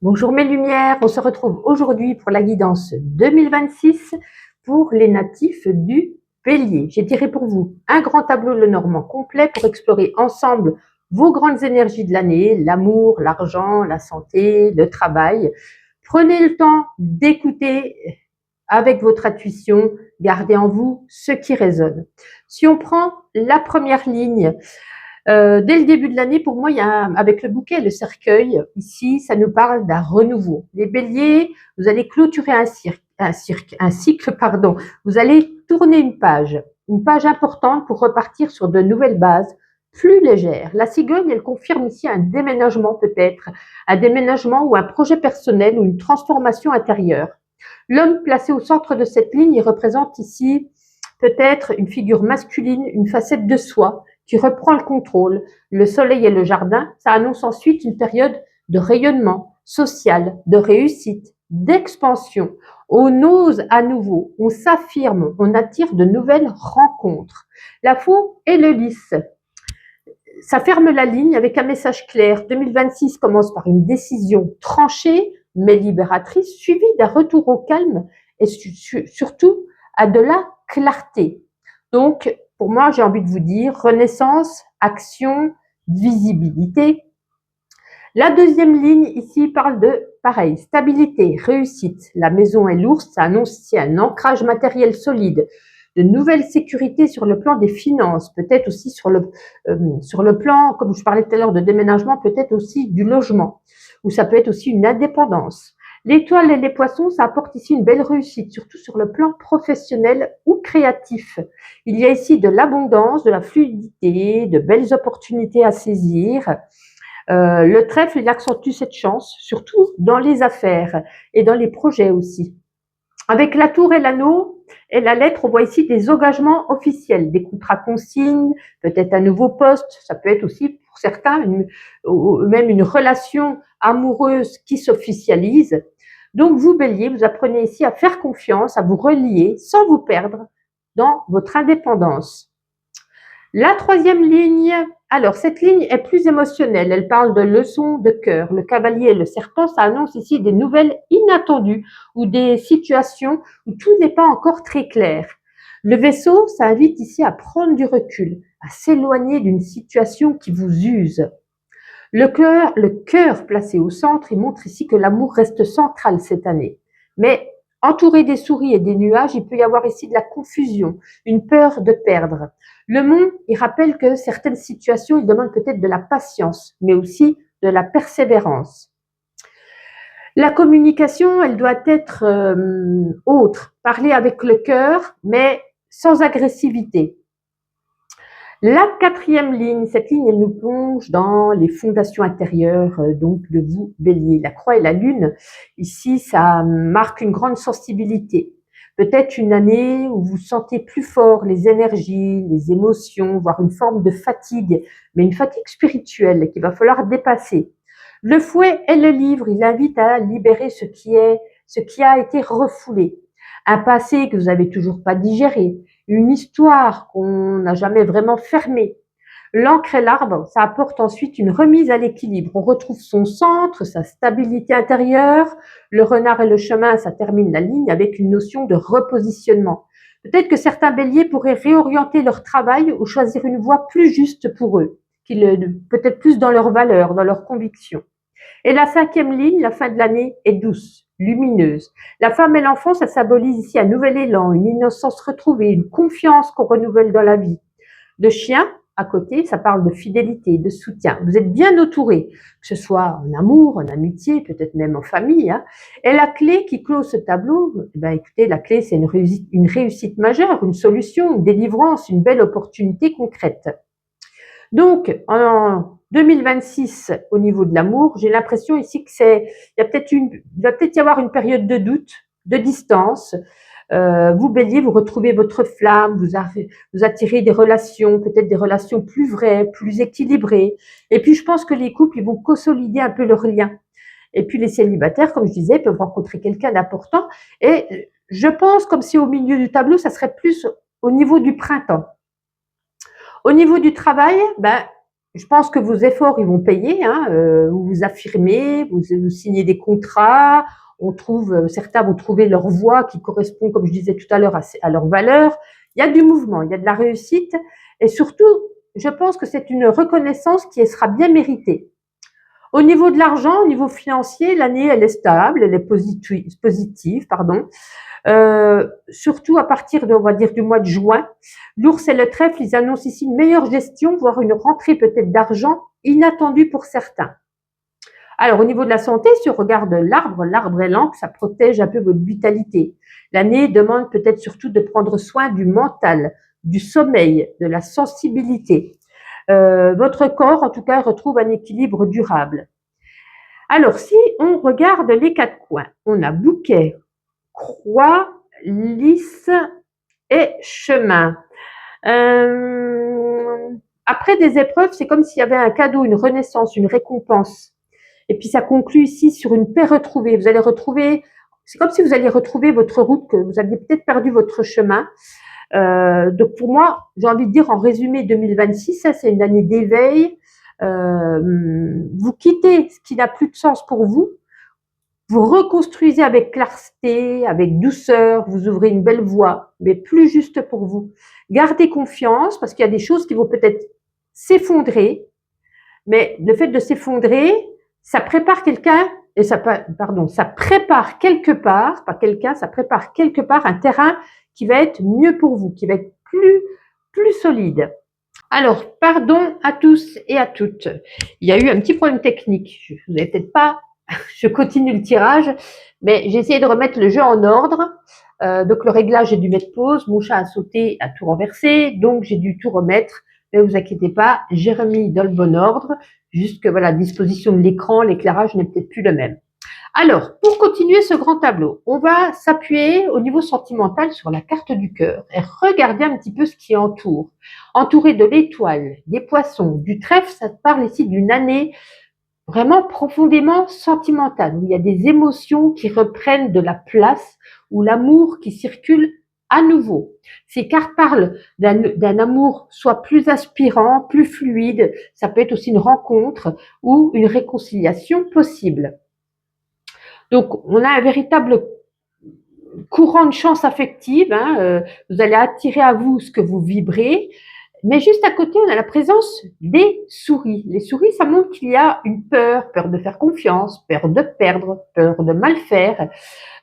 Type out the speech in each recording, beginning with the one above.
Bonjour mes lumières, on se retrouve aujourd'hui pour la guidance 2026 pour les natifs du Bélier. J'ai tiré pour vous un grand tableau Lenormand complet pour explorer ensemble vos grandes énergies de l'année, l'amour, l'argent, la santé, le travail. Prenez le temps d'écouter avec votre intuition, gardez en vous ce qui résonne. Si on prend la première ligne, dès le début de l'année, pour moi, il y a avec le bouquet et le cercueil, ici, ça nous parle d'un renouveau. Les béliers, vous allez clôturer un cycle, pardon. Vous allez tourner une page importante pour repartir sur de nouvelles bases, plus légères. La cigogne, elle confirme ici un déménagement peut-être, un déménagement ou un projet personnel ou une transformation intérieure. L'homme placé au centre de cette ligne, il représente ici peut-être une figure masculine, une facette de soi, qui reprend le contrôle. Le soleil et le jardin, ça annonce ensuite une période de rayonnement social, de réussite, d'expansion. On ose à nouveau, on s'affirme, on attire de nouvelles rencontres. La faux et le lys, ça ferme la ligne avec un message clair. 2026 commence par une décision tranchée mais libératrice, suivie d'un retour au calme et surtout à de la clarté. Donc, pour moi, j'ai envie de vous dire renaissance, action, visibilité. La deuxième ligne ici parle de, pareil, stabilité, réussite. La maison et l'ours, ça annonce ici un ancrage matériel solide, de nouvelles sécurités sur le plan des finances, peut-être aussi sur le plan, comme je parlais tout à l'heure de déménagement, peut-être aussi du logement, ou ça peut être aussi une indépendance. L'étoile et les poissons, ça apporte ici une belle réussite, surtout sur le plan professionnel ou créatif. Il y a ici de l'abondance, de la fluidité, de belles opportunités à saisir. Le trèfle, il accentue cette chance, surtout dans les affaires et dans les projets aussi. Avec la tour et l'anneau et la lettre, on voit ici des engagements officiels, des contrats consignes, peut-être un nouveau poste, ça peut être aussi pour certains même une relation amoureuse qui s'officialise. Donc vous, Bélier, vous apprenez ici à faire confiance, à vous relier sans vous perdre dans votre indépendance. La troisième ligne, alors cette ligne est plus émotionnelle, elle parle de leçons de cœur. Le cavalier et le serpent, ça annonce ici des nouvelles inattendues ou des situations où tout n'est pas encore très clair. Le vaisseau, ça invite ici à prendre du recul, à s'éloigner d'une situation qui vous use. Le cœur placé au centre, il montre ici que l'amour reste central cette année. Mais entouré des souris et des nuages, il peut y avoir ici de la confusion, une peur de perdre. Le mont, il rappelle que certaines situations, il demandent peut-être de la patience, mais aussi de la persévérance. La communication, elle doit être autre, parler avec le cœur, mais sans agressivité. La quatrième ligne, cette ligne, elle nous plonge dans les fondations intérieures donc de vous, Bélier. La croix et la lune, ici, ça marque une grande sensibilité. Peut-être une année où vous sentez plus fort les énergies, les émotions, voire une forme de fatigue, mais une fatigue spirituelle qu'il va falloir dépasser. Le fouet et le livre, il invite à libérer ce qui a été refoulé. Un passé que vous avez toujours pas digéré, une histoire qu'on n'a jamais vraiment fermée. L'encre et l'arbre, ça apporte ensuite une remise à l'équilibre. On retrouve son centre, sa stabilité intérieure. Le renard et le chemin, ça termine la ligne avec une notion de repositionnement. Peut-être que certains béliers pourraient réorienter leur travail ou choisir une voie plus juste pour eux, peut-être plus dans leurs valeurs, dans leurs convictions. Et la cinquième ligne, la fin de l'année, est douce, lumineuse. La femme et l'enfant, ça symbolise ici un nouvel élan, une innocence retrouvée, une confiance qu'on renouvelle dans la vie. Le chien, à côté, ça parle de fidélité, de soutien. Vous êtes bien entouré, que ce soit en amour, en amitié, peut-être même en famille. Et la clé qui clôt ce tableau, écoutez, la clé, c'est une réussite majeure, une solution, une délivrance, une belle opportunité concrète. Donc, en 2026, au niveau de l'amour, j'ai l'impression ici que il va peut-être y avoir une période de doute, de distance. Vous, Bélier, vous retrouvez votre flamme, vous attirez des relations, peut-être des relations plus vraies, plus équilibrées. Et puis, je pense que les couples, ils vont consolider un peu leur lien. Et puis, les célibataires, comme je disais, peuvent rencontrer quelqu'un d'important. Et je pense, comme si au milieu du tableau, ça serait plus au niveau du printemps. Au niveau du travail, je pense que vos efforts, ils vont payer. Hein, vous vous affirmez, vous signez des contrats. Certains vont trouver leur voie qui correspond, comme je disais tout à l'heure, à leurs valeurs. Il y a du mouvement, il y a de la réussite. Et surtout, je pense que c'est une reconnaissance qui sera bien méritée. Au niveau de l'argent, au niveau financier, l'année, elle est stable, elle est positive, pardon. Surtout à partir de, on va dire, du mois de juin. L'ours et le trèfle, ils annoncent ici une meilleure gestion, voire une rentrée peut-être d'argent inattendue pour certains. Alors, au niveau de la santé, si on regarde l'arbre est lent, ça protège un peu votre vitalité. L'année demande peut-être surtout de prendre soin du mental, du sommeil, de la sensibilité. Votre corps, en tout cas, retrouve un équilibre durable. Alors, si on regarde les quatre coins, on a bouquet, croix, lys et chemin. Après des épreuves, c'est comme s'il y avait un cadeau, une renaissance, une récompense. Et puis ça conclut ici sur une paix retrouvée. Vous allez retrouver, c'est comme si vous alliez retrouver votre route, que vous aviez peut-être perdu votre chemin. Donc pour moi, j'ai envie de dire en résumé 2026, ça c'est une année d'éveil. Vous quittez ce qui n'a plus de sens pour vous. Vous reconstruisez avec clarté, avec douceur, vous ouvrez une belle voie, mais plus juste pour vous. Gardez confiance parce qu'il y a des choses qui vont peut-être s'effondrer, mais le fait de s'effondrer, ça prépare quelqu'un, et ça prépare quelque part, pas quelqu'un, ça prépare quelque part un terrain qui va être mieux pour vous, qui va être plus solide. Alors, pardon à tous et à toutes. Il y a eu un petit problème technique. Vous n'avez peut-être pas, je continue le tirage, mais j'ai essayé de remettre le jeu en ordre. Donc le réglage, j'ai dû mettre pause, mon chat a sauté, a tout renversé, donc j'ai dû tout remettre. Ne vous inquiétez pas, j'ai remis dans le bon ordre. Juste que voilà, disposition de l'écran, l'éclairage n'est peut-être plus le même. Alors, pour continuer ce grand tableau, on va s'appuyer au niveau sentimental sur la carte du cœur et regarder un petit peu ce qui entoure. Entouré de l'étoile, des poissons, du trèfle, ça parle ici d'une année vraiment profondément sentimentale, où il y a des émotions qui reprennent de la place, où l'amour qui circule à nouveau. Ces cartes parlent d'un amour soit plus aspirant, plus fluide, ça peut être aussi une rencontre ou une réconciliation possible. Donc, on a un véritable courant de chance affective. Vous allez attirer à vous ce que vous vibrez. Mais juste à côté, on a la présence des souris. Les souris, ça montre qu'il y a une peur de faire confiance, peur de perdre, peur de mal faire.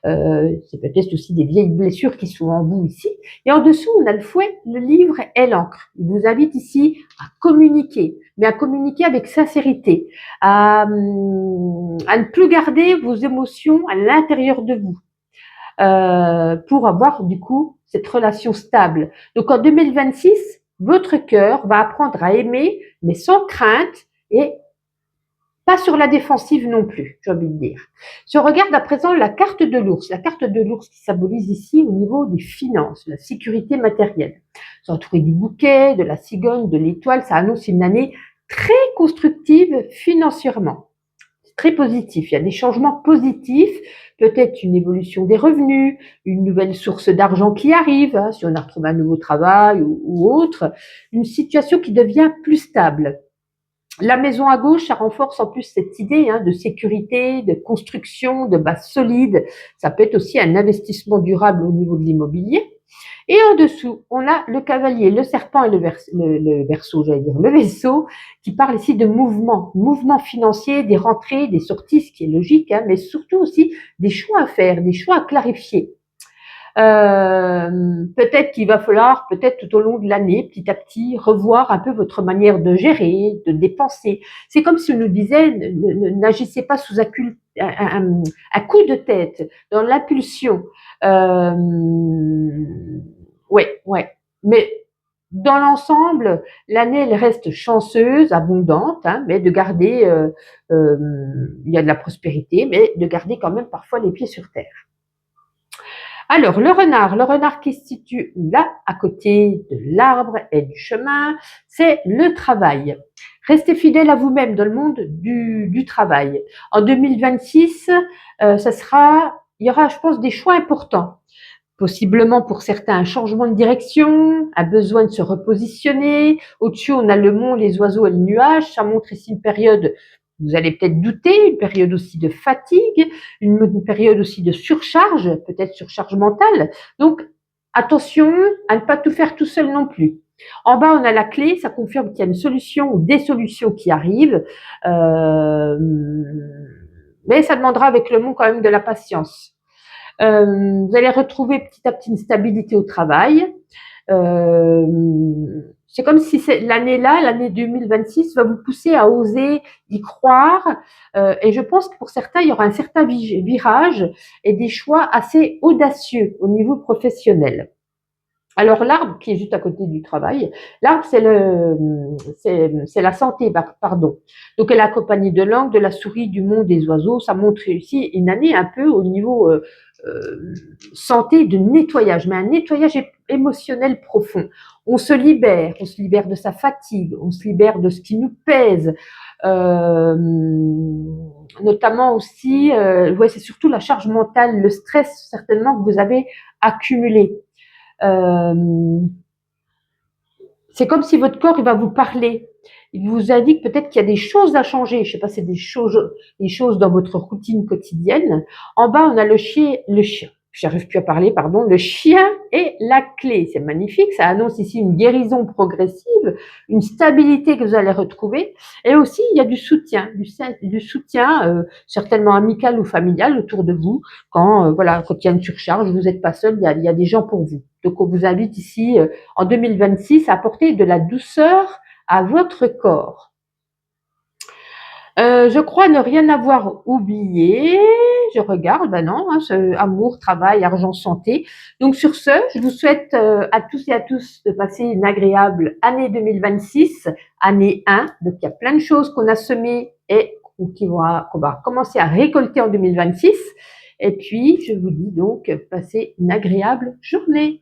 C'est peut-être aussi des vieilles blessures qui sont en vous ici. Et en dessous, on a le fouet, le livre et l'encre. Il vous invite ici à communiquer, mais à communiquer avec sincérité, à ne plus garder vos émotions à l'intérieur de vous. Pour avoir du coup cette relation stable. Donc en 2026, votre cœur va apprendre à aimer, mais sans crainte et pas sur la défensive non plus, j'ai envie de dire. Si on regarde à présent la carte de l'ours qui symbolise ici au niveau des finances, la sécurité matérielle. C'est entouré du bouquet, de la cigogne, de l'étoile, ça annonce une année très constructive financièrement. Très positif. Il y a des changements positifs, peut-être une évolution des revenus, une nouvelle source d'argent qui arrive, si on a retrouvé un nouveau travail ou autre, une situation qui devient plus stable. La maison à gauche, ça renforce en plus cette idée de sécurité, de construction, de base solide. Ça peut être aussi un investissement durable au niveau de l'immobilier. Et en dessous, on a le cavalier, le serpent et le vaisseau, qui parle ici de mouvement financier, des rentrées, des sorties, ce qui est logique, mais surtout aussi des choix à faire, des choix à clarifier. Peut-être qu'il va falloir, peut-être tout au long de l'année, petit à petit, revoir un peu votre manière de gérer, de dépenser. C'est comme si on nous disait, n'agissez pas sous un coup de tête, dans l'impulsion. Ouais. Mais dans l'ensemble, l'année, elle reste chanceuse, abondante, mais de garder, il y a de la prospérité, mais de garder quand même parfois les pieds sur terre. Alors, le renard qui se situe là, à côté de l'arbre et du chemin, c'est le travail. Restez fidèle à vous-même dans le monde du travail. En 2026, il y aura, je pense, des choix importants. Possiblement pour certains un changement de direction, un besoin de se repositionner. Au-dessus, on a le mont, les oiseaux et le nuage. Ça montre ici une période, vous allez peut-être douter, une période aussi de fatigue, une période aussi de surcharge, peut-être surcharge mentale. Donc, attention à ne pas tout faire tout seul non plus. En bas, on a la clé, ça confirme qu'il y a une solution ou des solutions qui arrivent. Mais ça demandera avec le mont quand même de la patience. Vous allez retrouver petit à petit une stabilité au travail. C'est comme si l'année-là, l'année 2026, va vous pousser à oser y croire. Et je pense que pour certains, il y aura un certain virage et des choix assez audacieux au niveau professionnel. Alors l'arbre qui est juste à côté du travail, l'arbre c'est la santé, pardon. Donc elle est accompagnée de l'angle, de la souris, du monde des oiseaux. Ça montre ici une année un peu au niveau santé de nettoyage, mais un nettoyage émotionnel profond. On se libère de sa fatigue, on se libère de ce qui nous pèse. Notamment aussi, ouais, c'est surtout la charge mentale, le stress certainement que vous avez accumulé. C'est comme si votre corps il va vous parler. Il vous indique peut-être qu'il y a des choses à changer. Je sais pas, c'est des choses dans votre routine quotidienne. En bas, on a le chien. J'arrive plus à parler, pardon. Le chien et la clé. C'est magnifique. Ça annonce ici une guérison progressive, une stabilité que vous allez retrouver. Et aussi, il y a du soutien, certainement amical ou familial autour de vous. Quand il y a une surcharge, vous n'êtes pas seul. Il y a des gens pour vous. Donc, on vous invite ici, en 2026, à apporter de la douceur à votre corps. Je crois ne rien avoir oublié. Je regarde, ben non, amour, travail, argent, santé. Donc sur ce, je vous souhaite à tous et à tous de passer une agréable année 2026, année 1. Donc il y a plein de choses qu'on a semées et qu'on va commencer à récolter en 2026. Et puis, je vous dis donc, passez une agréable journée.